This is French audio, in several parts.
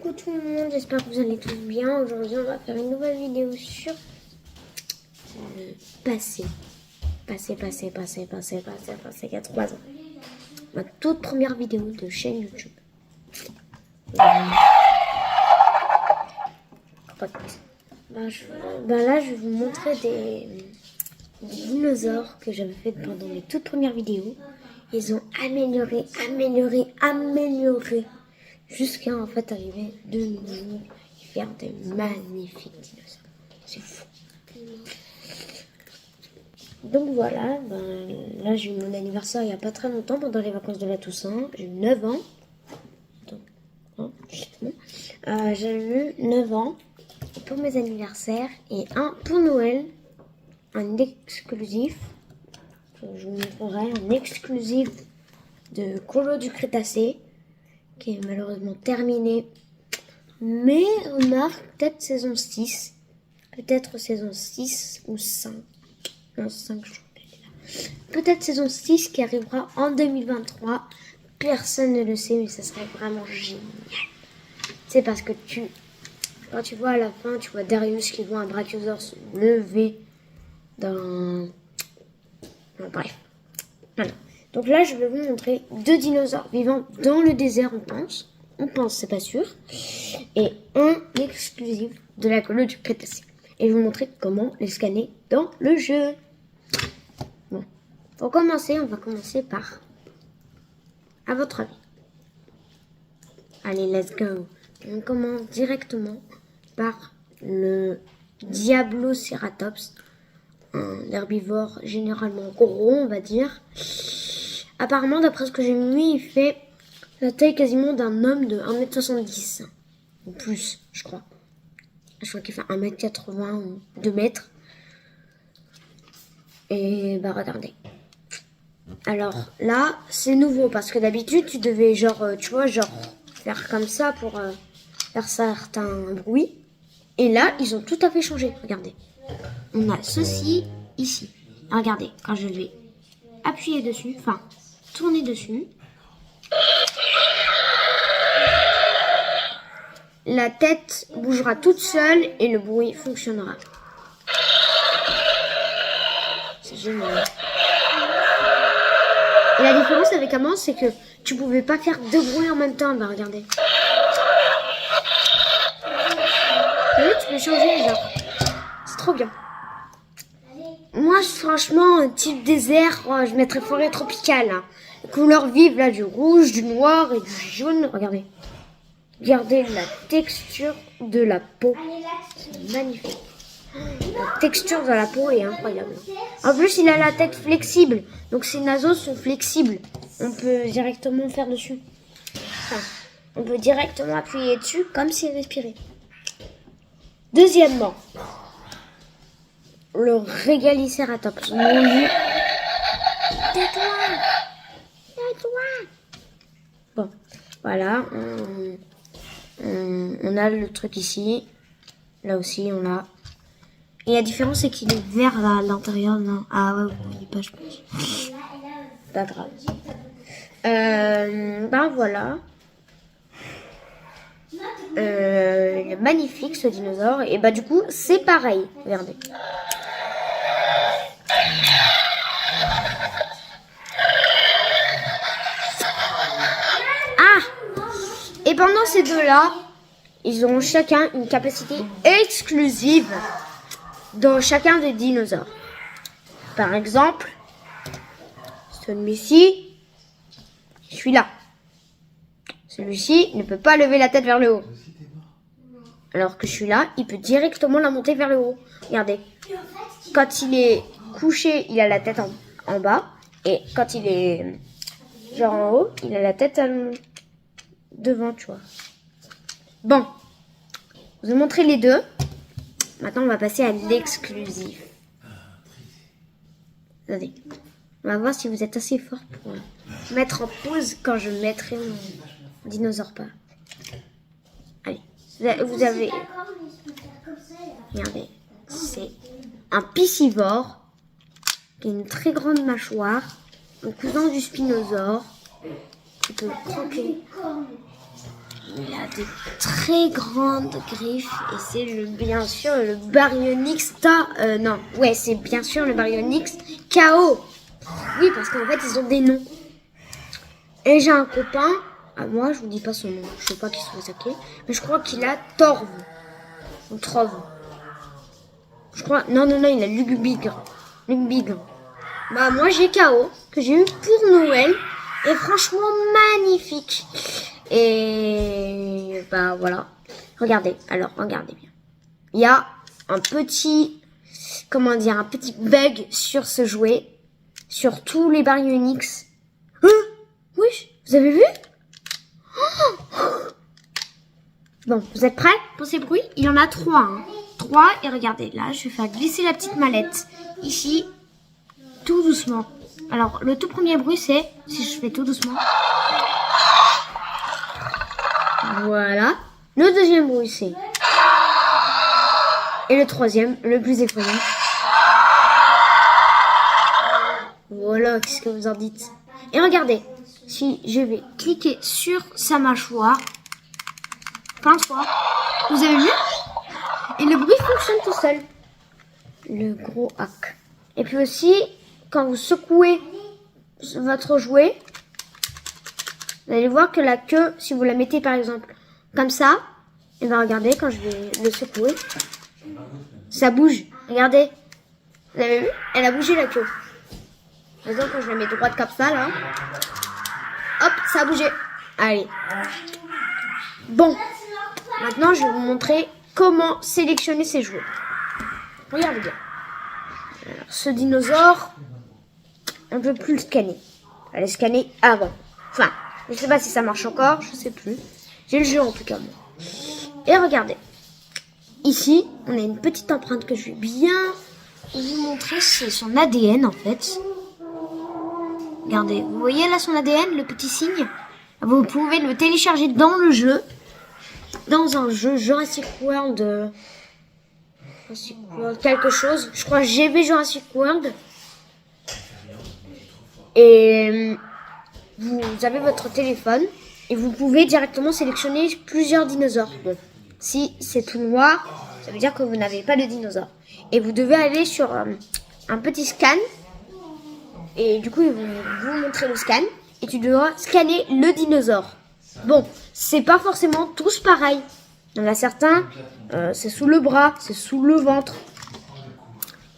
Coucou tout le monde, j'espère que vous allez tous bien. Aujourd'hui, on va faire une nouvelle vidéo sur le passé. Passé, il y a 3 ans. Ma toute première vidéo de chaîne YouTube. Là, je vais vous montrer des dinosaures que j'avais fait pendant mes toutes premières vidéos. Ils ont amélioré, jusqu'à en fait arriver de nos jours et faire des magnifiques dinosaures. C'est fou. Donc voilà, là j'ai eu mon anniversaire il n'y a pas très longtemps, pendant les vacances de la Toussaint. J'ai eu 9 ans. J'ai eu 9 ans pour mes anniversaires et un pour Noël, un exclusif. Je vous montrerai un exclusif de Colo du Crétacé qui est malheureusement terminé. Mais on marque peut-être saison 6. Peut-être saison 6 ou 5. Non, 5 jours. Peut-être saison 6 qui arrivera en 2023. Personne ne le sait, mais ça serait vraiment génial. C'est parce que quand tu vois à la fin, tu vois Darius qui voit un brachiosaure se lever dans... Bon, bref. Voilà. Donc là, je vais vous montrer 2 dinosaures vivant dans le désert, on pense. On pense, c'est pas sûr. Et un exclusif de la Colo du Crétacé. Et je vais vous montrer comment les scanner dans le jeu. Bon. Pour commencer, on va commencer par... À votre avis. Allez, let's go. On commence directement par le Diabloceratops. Un herbivore généralement gros, on va dire. Apparemment, d'après ce que j'ai mis, il fait la taille quasiment d'un homme de 1m70. Ou plus, je crois. Je crois qu'il fait 1m80 ou 2 mètres. Et bah regardez. Alors là, c'est nouveau parce que d'habitude, tu devais faire comme ça pour faire certains bruits. Et là, ils ont tout à fait changé. Regardez. On a ceci ici. Regardez, quand je vais appuyer dessus, enfin, tourner dessus, la tête bougera toute seule et le bruit fonctionnera. C'est génial. Et la différence avec avant, c'est que tu pouvais pas faire 2 bruits en même temps. Bah, regardez. Et là, tu peux changer, genre. C'est trop bien. Moi, franchement, un type désert, je mettrais forêt tropicale. Hein. Les couleurs vives, là, du rouge, du noir et du jaune. Regardez. Regardez la texture de la peau. C'est magnifique. La texture de la peau est incroyable. En plus, il a la tête flexible. Donc, ses naseaux sont flexibles. On peut directement faire dessus. Enfin, on peut directement appuyer dessus comme s'il respirait. Deuxièmement, le Régaliceratops. Mon Dieu. Tais-toi. Bon, voilà. On a le truc ici. Là aussi, on l'a. Et la différence, c'est qu'il est vert là, à l'intérieur. Non. Ah ouais, vous voyez pas, je pense. Pas grave. Voilà. Il est magnifique ce dinosaure. Et du coup, c'est pareil. Regardez. Et pendant ces deux-là, ils ont chacun une capacité exclusive dans chacun des dinosaures. Par exemple, celui-ci, je suis là. Celui-ci ne peut pas lever la tête vers le haut. Alors que je suis là, il peut directement la monter vers le haut. Regardez. Quand il est couché, il a la tête en bas. Et quand il est genre en haut, il a la tête devant, tu vois. Bon. Je vous ai montré les deux. Maintenant, on va passer à l'exclusif. Regardez. On va voir si vous êtes assez fort pour mettre en pause quand je mettrai mon dinosaure pas. Allez. Vous avez... Regardez. C'est un piscivore qui a une très grande mâchoire. Un cousin du spinosaure. Tu peux croquer. il a des très grandes griffes et c'est bien sûr le Baryonyx c'est bien sûr le Baryonyx KO. Oui, parce qu'en fait, ils ont des noms. Et j'ai un copain, à moi, je vous dis pas son nom, je sais pas qui soit attaqué, mais je crois qu'il a Torv. Ou Trov. Je crois, non, il a Lugbigre. Bah, moi, j'ai KO, que j'ai eu pour Noël, et franchement, magnifique. Et, bah, voilà. Regardez bien. Il y a un petit bug sur ce jouet, sur tous les Baryonyx. Oui, vous avez vu? Bon, vous êtes prêts pour ces bruits? Il y en a 3. Hein. 3, et regardez, là, je vais faire glisser la petite mallette. Ici, tout doucement. Alors, le tout premier bruit, c'est, si je fais tout doucement. Voilà. Le deuxième bruit, c'est. Et le troisième, le plus effrayant. Voilà, qu'est-ce que vous en dites? Et regardez, si je vais cliquer sur sa mâchoire, plein de fois, vous avez vu? Et le bruit fonctionne tout seul. Le gros hack. Et puis aussi, quand vous secouez votre jouet, vous allez voir que la queue, si vous la mettez par exemple comme ça, et bien regardez, quand je vais le secouer, ça bouge. Regardez. Vous avez vu? Elle a bougé la queue. Par exemple, quand je la mets droite comme ça, là, hop, ça a bougé. Allez. Bon. Maintenant, je vais vous montrer comment sélectionner ces jouets. Regardez bien. Alors, ce dinosaure, on ne peut plus le scanner. Fallait scanner avant. Enfin, je ne sais pas si ça marche encore, je ne sais plus. J'ai le jeu en tout cas, moi. Et regardez. Ici, on a une petite empreinte que je vais bien vous montrer. C'est son ADN, en fait. Regardez, vous voyez là son ADN, le petit signe? Vous pouvez le télécharger dans le jeu. Dans un jeu Jurassic World quelque chose. Je crois GV Jurassic World. Et vous avez votre téléphone et vous pouvez directement sélectionner plusieurs dinosaures. Bon, si c'est tout noir, ça veut dire que vous n'avez pas de dinosaure. Et vous devez aller sur un petit scan. Et du coup, ils vont vous montrer le scan. Et tu dois scanner le dinosaure. Bon, c'est pas forcément tous pareils. Il y en a certains, c'est sous le bras, c'est sous le ventre.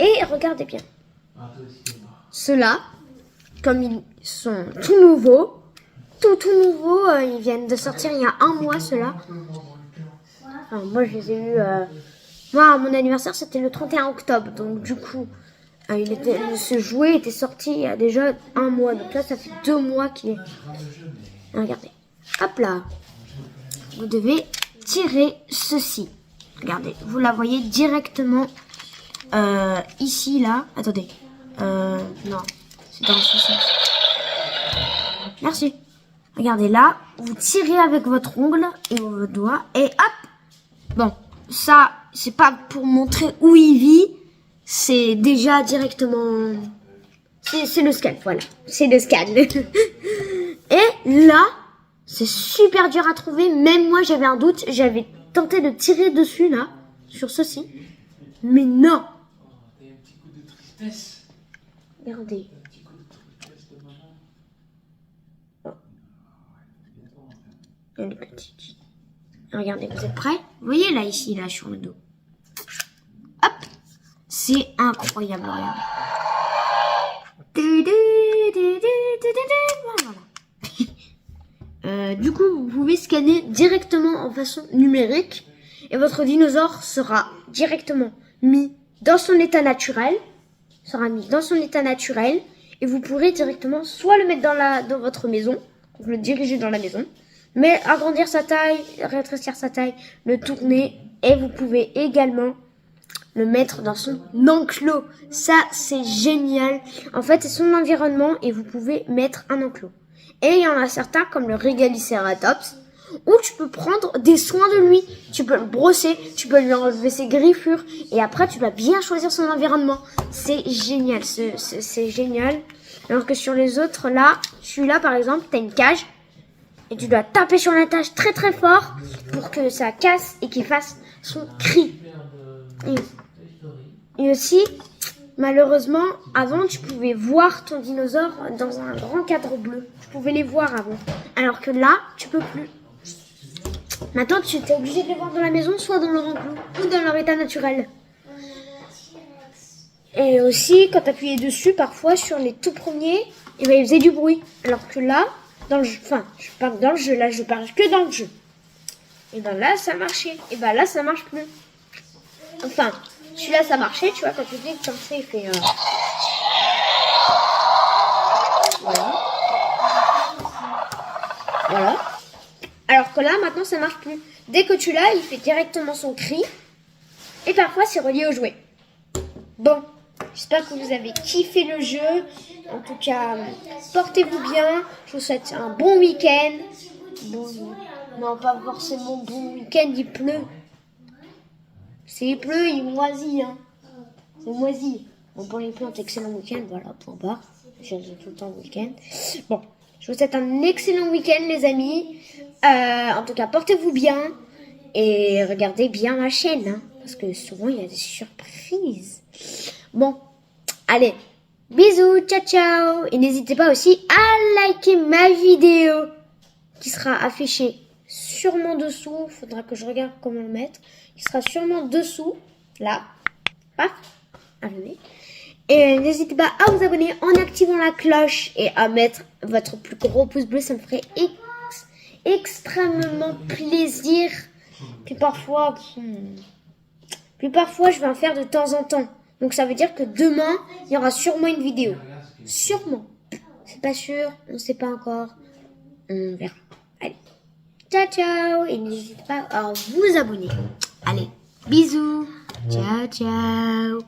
Et regardez bien. Ceux-là, comme ils sont tout nouveaux, ils viennent de sortir il y a 1 mois, ceux-là. Enfin, moi, je les ai eus... Moi, mon anniversaire, c'était le 31 octobre. Donc, du coup, ce jouet était sorti il y a déjà 1 mois. Donc là, ça fait 2 mois qu'il est... Regardez. Hop là. Vous devez tirer ceci. Regardez. Vous la voyez directement ici, là. Attendez. Non. C'est dans ce sens. Merci. Regardez là. Vous tirez avec votre ongle et votre doigt. Et hop. Bon. Ça, c'est pas pour montrer où il vit. C'est déjà directement... C'est le scan, voilà. C'est le scan. Et là, c'est super dur à trouver. Même moi, j'avais un doute. J'avais tenté de tirer dessus, là, sur ceci. Mais non. Regardez. Oh. Elle est petite. Regardez, vous êtes prêts? Vous voyez là, ici, là, sur le dos. Hop. C'est incroyable, regardez. Voilà. Du coup, vous pouvez scanner directement en façon numérique et votre dinosaure sera directement mis dans son état naturel. Et vous pourrez directement soit le mettre dans votre maison, donc le diriger dans la maison, mais agrandir sa taille, rétrécir sa taille, le tourner, et vous pouvez également le mettre dans son enclos. Ça, c'est génial. En fait, c'est son environnement et vous pouvez mettre un enclos. Et il y en a certains, comme le Regaliceratops, où tu peux prendre des soins de lui. Tu peux le brosser, tu peux lui enlever ses griffures, et après, tu dois bien choisir son environnement. C'est génial, c'est génial. Alors que sur les autres, là, celui-là, par exemple, t'as une cage. Et tu dois taper sur la tâche très très fort pour que ça casse et qu'il fasse son cri. Et aussi, malheureusement, avant tu pouvais voir ton dinosaure dans un grand cadre bleu. Tu pouvais les voir avant. Alors que là, tu peux plus. Maintenant, tu es obligé de les voir dans la maison, soit dans leur enclos ou dans leur état naturel. Et aussi, quand tu appuyais dessus, parfois sur les tout premiers, ils faisaient du bruit. Alors que là, dans le jeu, enfin, je parle dans le jeu, là je parle que dans le jeu. Et ben là, ça marchait. Et ben là, ça marche plus. Enfin, celui-là, ça marchait, tu vois, quand tu dis que comme ça, il fait... Voilà. Voilà. Alors que là, maintenant, ça marche plus. Dès que tu l'as, il fait directement son cri. Et parfois, c'est relié au jouet. Bon, j'espère que vous avez kiffé le jeu. En tout cas, portez-vous bien. Je vous souhaite un bon week-end. Bon, non, pas forcément bon week-end, il pleut. Il pleut, il moisit. Hein. C'est moisi. Bon, pour les plantes, excellent week-end. Voilà, point barre. J'ai tout le temps le week-end. Bon, je vous souhaite un excellent week-end, les amis. En tout cas, portez-vous bien. Et regardez bien ma chaîne. Hein, parce que souvent, il y a des surprises. Bon, allez. Bisous, ciao ciao. Et n'hésitez pas aussi à liker ma vidéo qui sera affichée sûrement dessous. Faudra que je regarde comment le mettre. Qui sera sûrement dessous. Là. Paf. Allez. Et n'hésitez pas à vous abonner en activant la cloche et à mettre votre plus gros pouce bleu. Ça me ferait extrêmement plaisir. Puis parfois, je vais en faire de temps en temps. Donc ça veut dire que demain, il y aura sûrement une vidéo. Sûrement. C'est pas sûr, on ne sait pas encore. On verra. Allez. Ciao, ciao. Et n'hésitez pas à vous abonner. Allez. Bisous. Ciao, ciao.